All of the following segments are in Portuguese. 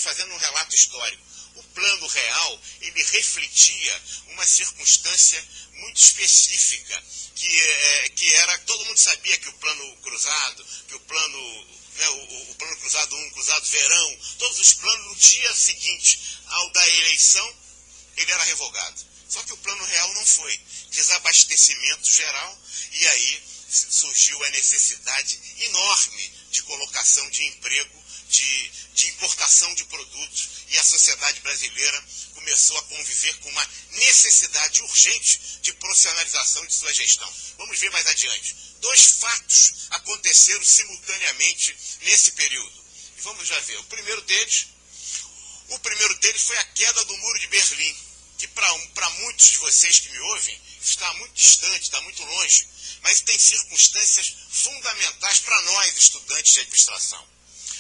estamos fazendo um relato histórico. O plano real, ele refletia uma circunstância muito específica, que era, todo mundo sabia que o plano cruzado, que o plano, né, o plano cruzado 1, cruzado verão, todos os planos, no dia seguinte ao da eleição, ele era revogado. Só que o plano real não foi. Desabastecimento geral, e aí surgiu a necessidade enorme de colocação de emprego, de importação de produtos, e a sociedade brasileira começou a conviver com uma necessidade urgente de profissionalização de sua gestão. Vamos ver mais adiante. 2 fatos aconteceram simultaneamente nesse período. E vamos já ver. O primeiro deles foi a queda do Muro de Berlim, que para muitos de vocês que me ouvem, está muito distante, está muito longe, mas tem circunstâncias fundamentais para nós, estudantes de administração.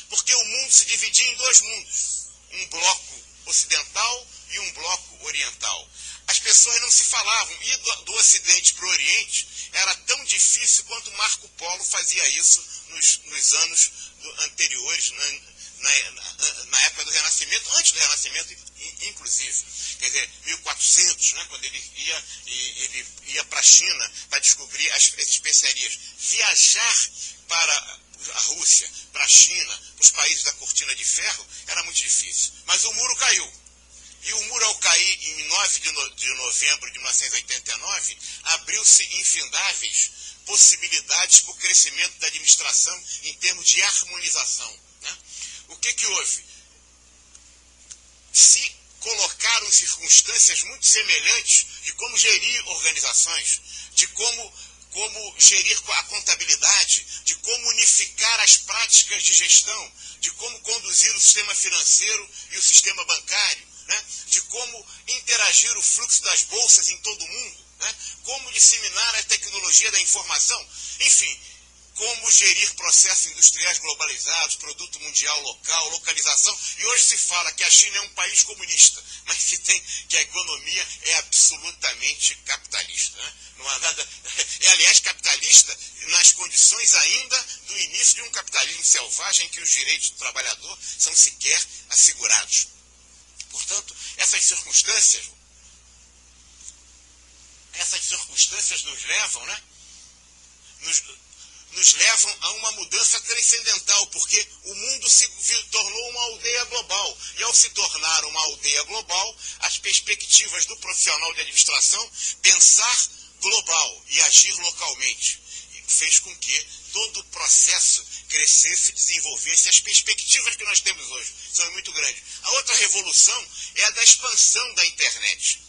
Porque o mundo se dividia em 2 mundos, um bloco ocidental e um bloco oriental. As pessoas não se falavam, e do Ocidente para o Oriente era tão difícil quanto Marco Polo fazia isso nos anos anteriores, na época do Renascimento, antes do Renascimento, inclusive. Quer dizer, 1400, né, quando ele ia para a China para descobrir as especiarias. Viajar para a Rússia, para a China, para os países da Cortina de Ferro, era muito difícil. Mas o muro caiu. E o muro, ao cair em 9 de novembro de 1989, abriu-se infindáveis possibilidades para o crescimento da administração em termos de harmonização. Né? O que houve? Se colocaram circunstâncias muito semelhantes de como gerir organizações, de como gerir a contabilidade, de como unificar as práticas de gestão, de como conduzir o sistema financeiro e o sistema bancário, né? De como interagir o fluxo das bolsas em todo o mundo, né? Como disseminar a tecnologia da informação, enfim, como gerir processos industriais globalizados, produto mundial local, localização. E hoje se fala que a China é um país comunista, mas que a economia é absolutamente capitalista. Né? Não há nada. Aliás, capitalista nas condições ainda do início de um capitalismo selvagem, em que os direitos do trabalhador são sequer assegurados. Portanto, essas circunstâncias nos levam, né? Nos levam a uma mudança transcendental, porque o mundo se tornou uma aldeia global. E ao se tornar uma aldeia global, as perspectivas do profissional de administração pensar global e agir localmente. E fez com que todo o processo crescesse e desenvolvesse. As perspectivas que nós temos hoje são muito grandes. A outra revolução é a da expansão da internet.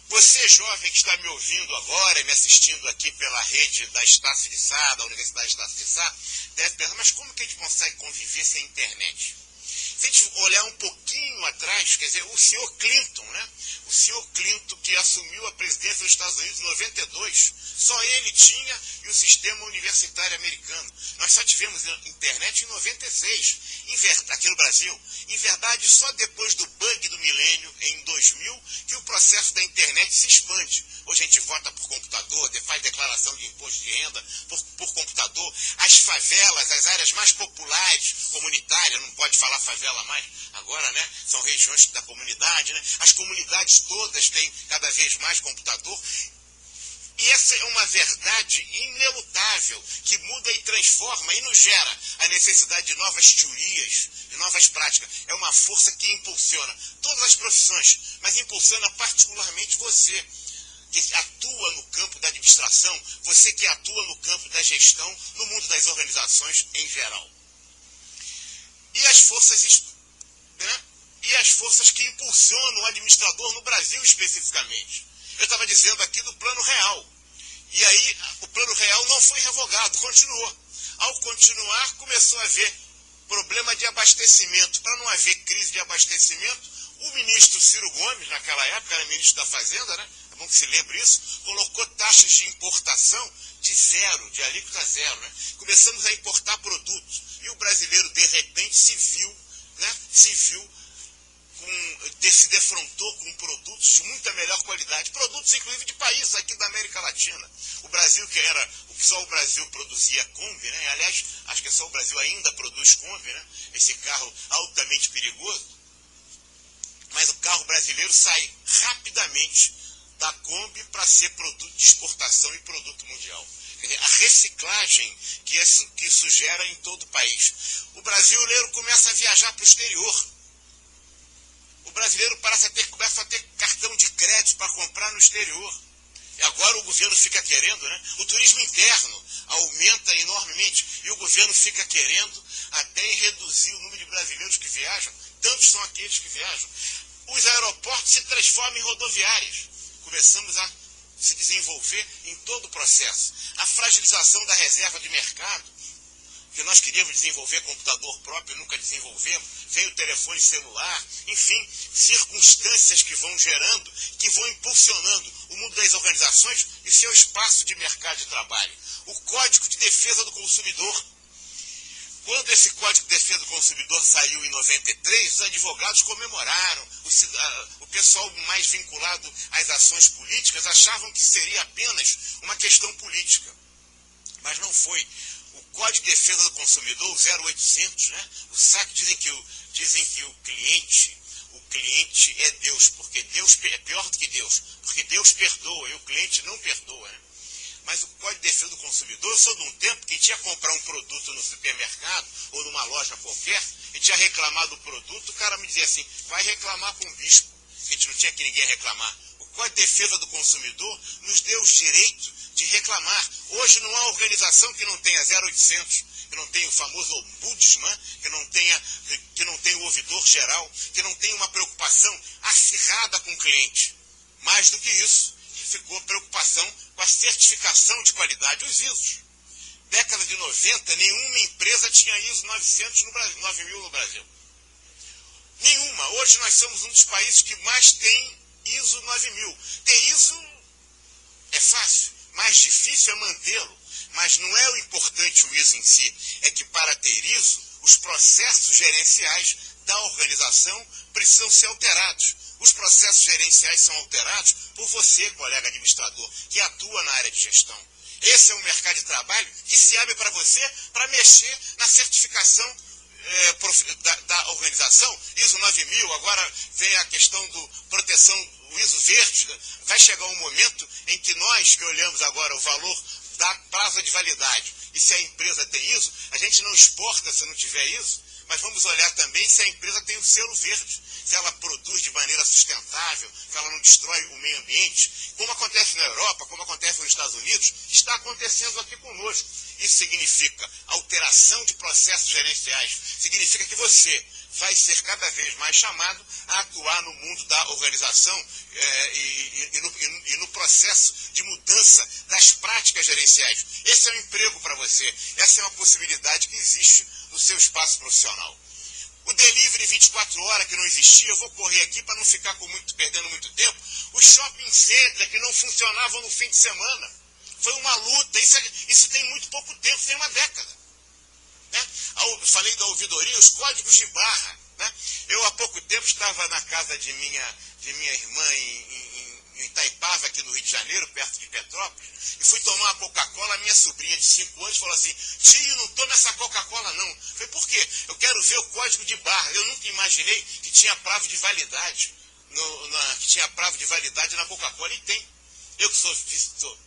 Você, jovem que está me ouvindo agora, me assistindo aqui pela rede da Estácio de Sá, da Universidade Estácio de Sá, deve pensar, mas como que a gente consegue conviver sem internet? Se a gente olhar um pouquinho atrás, quer dizer, o senhor Clinton, né? O senhor Clinton, que assumiu a presidência dos Estados Unidos em 92, só ele tinha, e o sistema universitário americano. Nós só tivemos internet em 96, aqui no Brasil. Em verdade, só depois do bug do milênio, em 2000, que o processo da internet se expande. Hoje a gente vota por computador, faz declaração de imposto de renda por computador. As favelas, as áreas mais populares, comunitárias, não pode falar favela mais agora, né? São regiões da comunidade, né? As comunidades todas têm cada vez mais computador. E essa é uma verdade inelutável, que muda e transforma e nos gera a necessidade de novas teorias, de novas práticas. É uma força que impulsiona todas as profissões, mas impulsiona particularmente você, que atua no campo da administração, você que atua no campo da gestão, no mundo das organizações em geral. E as forças, né? E as forças que impulsionam o administrador no Brasil especificamente. Eu estava dizendo aqui do plano real. E aí o plano real não foi revogado, continuou. Ao continuar, começou a haver problema de abastecimento. Para não haver crise de abastecimento, o ministro Ciro Gomes, naquela época, era ministro da Fazenda, né? É bom que se lembre isso, colocou taxas de importação de zero, de alíquota zero, né? Começamos a importar produtos. E o brasileiro, de repente, se viu se defrontou com produtos de muita melhor qualidade, produtos inclusive de países aqui da América Latina. O Brasil, que era o que só o Brasil produzia Kombi, né? Aliás, acho que só o Brasil ainda produz Kombi, né? Esse carro altamente perigoso. Mas o carro brasileiro sai rapidamente da Kombi para ser produto de exportação e produto mundial. Quer dizer, a reciclagem que isso gera em todo o país. O brasileiro começa a viajar para o exterior. O brasileiro começa a ter cartão de crédito para comprar no exterior. E agora o governo fica querendo, né? O turismo interno aumenta enormemente e o governo fica querendo até reduzir o número de brasileiros que viajam. Tantos são aqueles que viajam. Os aeroportos se transformam em rodoviárias. Começamos a se desenvolver em todo o processo. A fragilização da reserva de mercado, que nós queríamos desenvolver computador próprio, nunca desenvolvemos, veio o telefone celular, enfim, circunstâncias que vão gerando, que vão impulsionando o mundo das organizações e seu espaço de mercado de trabalho. O Código de Defesa do Consumidor. Quando esse Código de Defesa do Consumidor saiu em 93, os advogados comemoraram, o pessoal mais vinculado às ações políticas achavam que seria apenas uma questão política. Mas não foi. O Código de Defesa do Consumidor, o 0800, né? O SAC dizem que o cliente é Deus, porque Deus é pior do que Deus, porque Deus perdoa e o cliente não perdoa, né? Mas o Código de Defesa do Consumidor, eu sou de um tempo que tinha que comprar um produto no supermercado ou numa loja qualquer e tinha reclamado do produto, o cara me dizia assim, vai reclamar com o bispo, que a gente não tinha que ninguém reclamar. O Código de Defesa do Consumidor nos deu os direitos de reclamar. Hoje não há organização que não tenha 0800, que não tenha o famoso ombudsman, que não tenha o ouvidor geral, que não tenha uma preocupação acirrada com o cliente. Mais do que isso, ficou a preocupação com a certificação de qualidade, os ISOs. Década de 90, nenhuma empresa tinha ISO 900 no Brasil, 9000 no Brasil. Nenhuma. Hoje nós somos um dos países que mais tem ISO 9000. Ter ISO é fácil, mais difícil é mantê-lo. Mas não é o importante o ISO em si, é que para ter ISO, os processos gerenciais da organização precisam ser alterados. Os processos gerenciais são alterados por você, colega administrador, que atua na área de gestão. Esse é um mercado de trabalho que se abre para você para mexer na certificação da organização. ISO 9000, agora vem a questão do proteção, o ISO verde. Vai chegar um momento em que nós, que olhamos agora o valor da prazo de validade, e se a empresa tem ISO, a gente não exporta se não tiver ISO, mas vamos olhar também se a empresa tem o selo verde, se ela produz de maneira sustentável, se ela não destrói o meio ambiente, como acontece na Europa, como acontece nos Estados Unidos, está acontecendo aqui conosco. Isso significa alteração de processos gerenciais, significa que você vai ser cada vez mais chamado a atuar no mundo da organização e no processo de mudança das práticas gerenciais. Esse é um emprego para você, essa é uma possibilidade que existe no seu espaço profissional. O delivery 24 horas que não existia, eu vou correr aqui para não ficar perdendo muito tempo. Os shopping centers que não funcionavam no fim de semana. Foi uma luta, isso tem muito pouco tempo, tem uma década. Né? Eu falei da ouvidoria, os códigos de barra. Né? Eu há pouco tempo estava na casa de minha irmã em Itaipava, aqui no Rio de Janeiro, perto de Petrópolis, e fui tomar uma Coca-Cola. A minha sobrinha de 5 anos falou assim, tio, não tome essa Coca-Cola não. Eu falei, por quê? Eu quero ver o código de barra. Eu nunca imaginei que tinha prazo de validade, na Coca-Cola, e tem. Eu que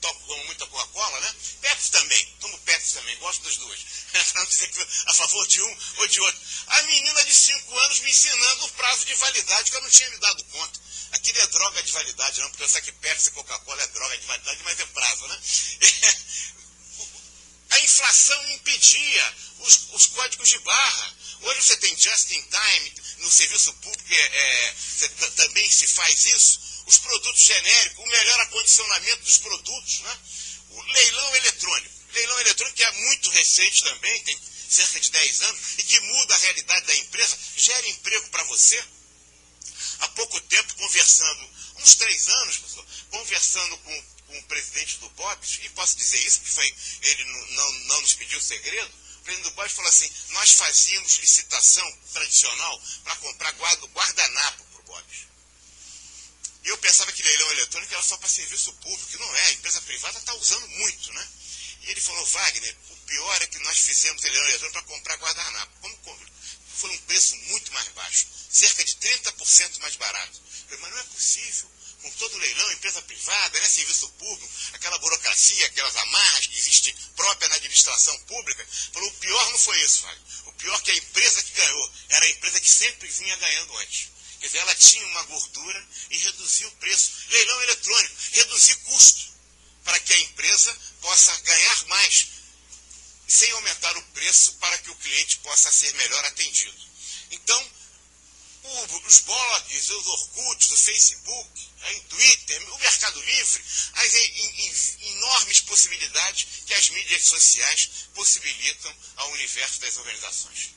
tomo muita Coca-Cola, né? Pepsi também, tomo Pepsi também, gosto das duas. Para não dizer que a favor de um ou de outro. A menina de 5 anos me ensinando o prazo de validade, que eu não tinha me dado conta. Aquilo é droga de validade, não, porque eu sei que Pepsi e Coca-Cola é droga de validade, mas é prazo, né? A inflação impedia os códigos de barra. Hoje você tem just in time, no serviço público também se faz isso. Os produtos genéricos, o melhor acondicionamento dos produtos, né? O leilão eletrônico. Leilão eletrônico que é muito recente também, tem cerca de 10 anos, e que muda a realidade da empresa, gera emprego para você. Há pouco tempo, uns 3 anos, professor, conversando com o presidente do BOPS, e posso dizer isso, porque ele não nos pediu segredo, o presidente do BOPS falou assim, nós fazíamos licitação tradicional para comprar guardanapo para o BOPS. E eu pensava que leilão eletrônico era só para serviço público, que não é, a empresa privada está usando muito, né? E ele falou, Wagner, o pior é que nós fizemos leilão eletrônico para comprar guardanapo. Foi um preço muito mais baixo, cerca de 30% mais barato. Eu falei, mas não é possível, com todo leilão, empresa privada, né, serviço público, aquela burocracia, aquelas amarras que existem própria na administração pública. Falou, o pior não foi isso, Wagner. O pior é que a empresa que ganhou era a empresa que sempre vinha ganhando antes. Quer dizer, ela tinha uma gordura e reduziu o preço. Leilão eletrônico, reduzir custo, para que a empresa possa ganhar mais, sem aumentar o preço, para que o cliente possa ser melhor atendido. Então, os blogs, os Orkuts, o Facebook, o Twitter, o Mercado Livre, as enormes possibilidades que as mídias sociais possibilitam ao universo das organizações.